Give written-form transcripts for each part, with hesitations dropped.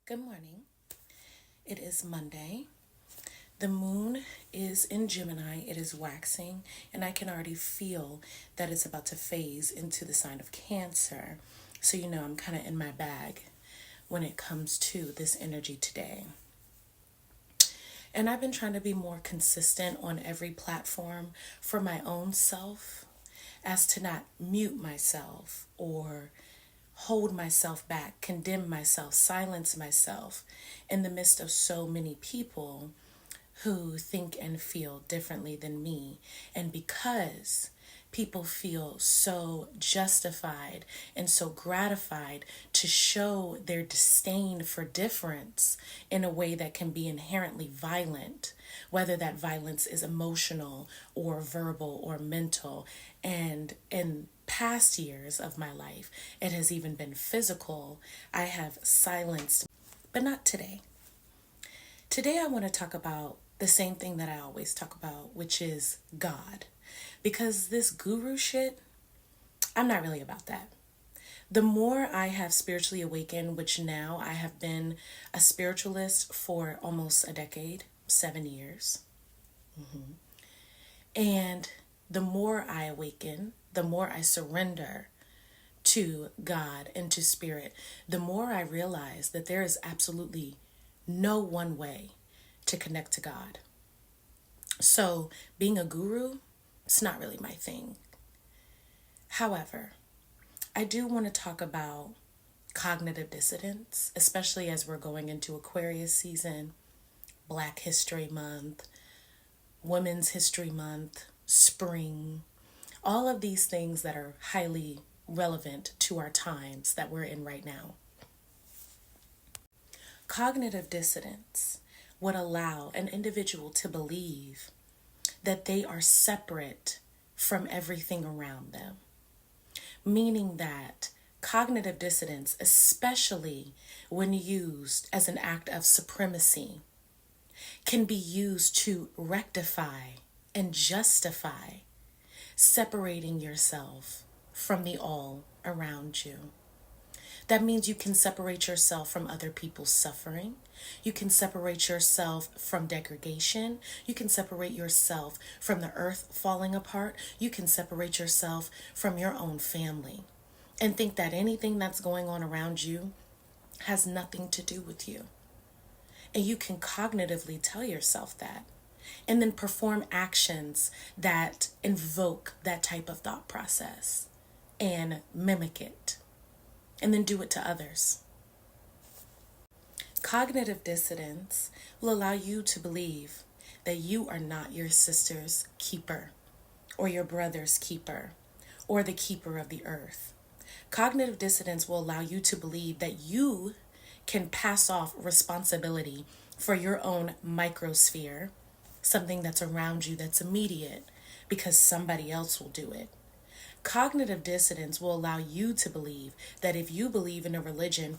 Good morning. It is Monday. The moon is in Gemini. It is waxing, and I can already feel that it's about to phase into the sign of Cancer. So, I'm kind of in my bag when it comes to this energy today. And I've been trying to be more consistent on every platform for my own self as to not mute myself or hold myself back, condemn myself, silence myself in the midst of so many people who think and feel differently than me. And because people feel so justified and so gratified to show their disdain for difference in a way that can be inherently violent, whether that violence is emotional or verbal or mental. And in past years of my life, it has even been physical. I have silenced, but not today. Today, I want to talk about the same thing that I always talk about, which is God. Because this guru shit, I'm not really about that. The more I have spiritually awakened, which now I have been a spiritualist for almost a decade, 7 years. And the more I awaken, the more I surrender to God and to spirit, the more I realize that there is absolutely no one way to connect to God. So being a guru, it's not really my thing. However, I do want to talk about cognitive dissonance, especially as we're going into Aquarius season, Black History Month, Women's History Month, spring, all of these things that are highly relevant to our times that we're in right now. Cognitive dissonance would allow an individual to believe that they are separate from everything around them. Meaning that cognitive dissonance, especially when used as an act of supremacy, can be used to rectify and justify separating yourself from the all around you. That means you can separate yourself from other people's suffering. You can separate yourself from degradation. You can separate yourself from the earth falling apart. You can separate yourself from your own family and think that anything that's going on around you has nothing to do with you. And you can cognitively tell yourself that and then perform actions that invoke that type of thought process and mimic it. And then do it to others. Cognitive dissonance will allow you to believe that you are not your sister's keeper or your brother's keeper or the keeper of the earth. Cognitive dissonance will allow you to believe that you can pass off responsibility for your own microsphere, something that's around you that's immediate, because somebody else will do it. Cognitive dissonance will allow you to believe that if you believe in a religion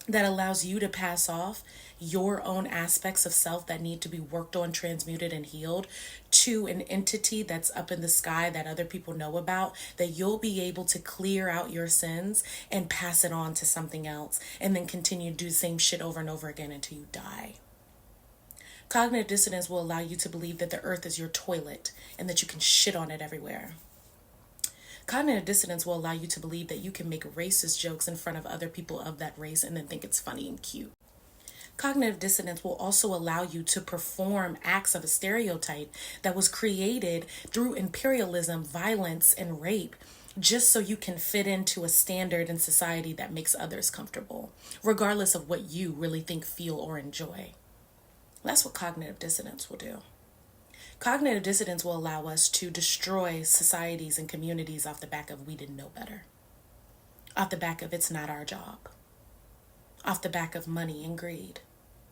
that allows you to pass off your own aspects of self that need to be worked on, transmuted, and healed to an entity that's up in the sky that other people know about, that you'll be able to clear out your sins and pass it on to something else and then continue to do the same shit over and over again until you die. Cognitive dissonance will allow you to believe that the earth is your toilet and that you can shit on it everywhere. Cognitive dissonance will allow you to believe that you can make racist jokes in front of other people of that race and then think it's funny and cute. Cognitive dissonance will also allow you to perform acts of a stereotype that was created through imperialism, violence, and rape, just so you can fit into a standard in society that makes others comfortable, regardless of what you really think, feel, or enjoy. That's what cognitive dissonance will do. Cognitive dissonance will allow us to destroy societies and communities off the back of we didn't know better. Off the back of it's not our job. Off the back of money and greed,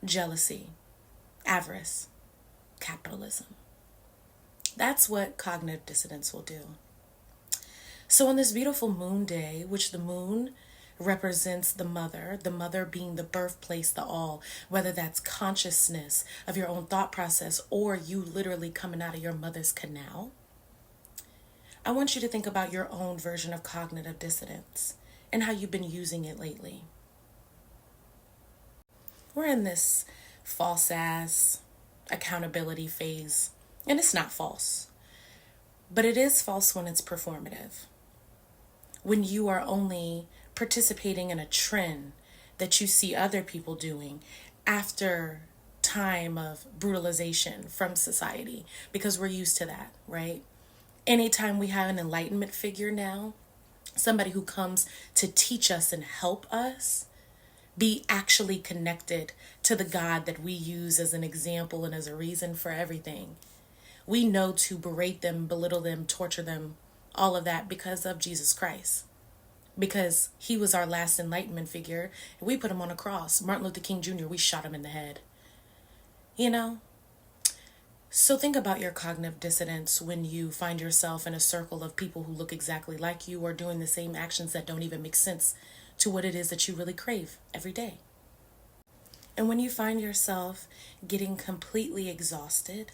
jealousy, avarice, capitalism. That's what cognitive dissonance will do. So on this beautiful moon day, which the moon represents the mother being the birthplace, the all, whether that's consciousness of your own thought process or you literally coming out of your mother's canal. I want you to think about your own version of cognitive dissonance and how you've been using it lately. We're in this false ass accountability phase. And it's not false, but it is false when it's performative. When you are only participating in a trend that you see other people doing after time of brutalization from society, because we're used to that, right? Anytime we have an enlightenment figure now, somebody who comes to teach us and help us be actually connected to the God that we use as an example and as a reason for everything, we know to berate them, belittle them, torture them, all of that because of Jesus Christ. Because he was our last enlightenment figure, and we put him on a cross. Martin Luther King Jr., we shot him in the head. You know? So think about your cognitive dissonance when you find yourself in a circle of people who look exactly like you or doing the same actions that don't even make sense to what it is that you really crave every day. And when you find yourself getting completely exhausted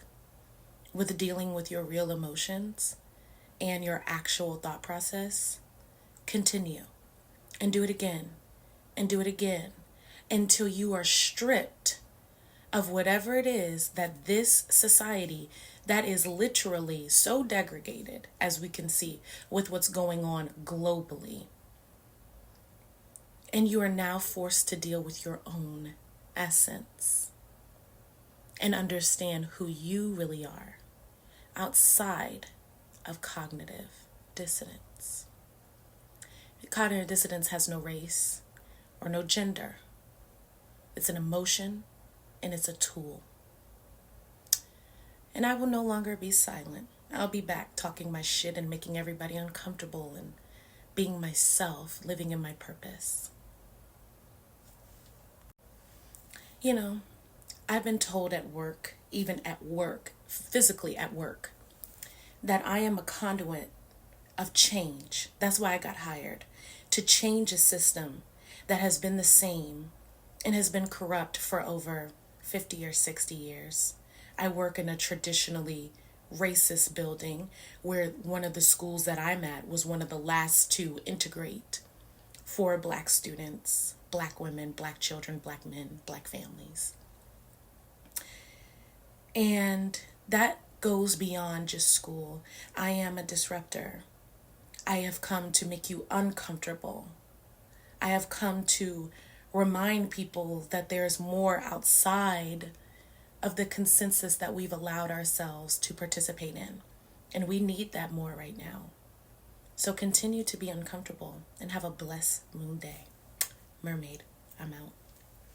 with dealing with your real emotions and your actual thought process, continue and do it again and do it again until you are stripped of whatever it is that this society that is literally so degraded, as we can see with what's going on globally. And you are now forced to deal with your own essence and understand who you really are outside of cognitive dissonance. Cognitive dissonance has no race or no gender. It's an emotion and it's a tool. And I will no longer be silent. I'll be back talking my shit and making everybody uncomfortable and being myself, living in my purpose. You know, I've been told at work, even at work, physically at work, that I am a conduit of change. That's why I got hired, to change a system that has been the same and has been corrupt for over 50 or 60 years. I work in a traditionally racist building where one of the schools that I'm at was one of the last to integrate for Black students, Black women, Black children, Black men, Black families. And that goes beyond just school. I am a disruptor. I have come to make you uncomfortable. I have come to remind people that there's more outside of the consensus that we've allowed ourselves to participate in. And we need that more right now. So continue to be uncomfortable and have a blessed moon day. Mermaid, I'm out.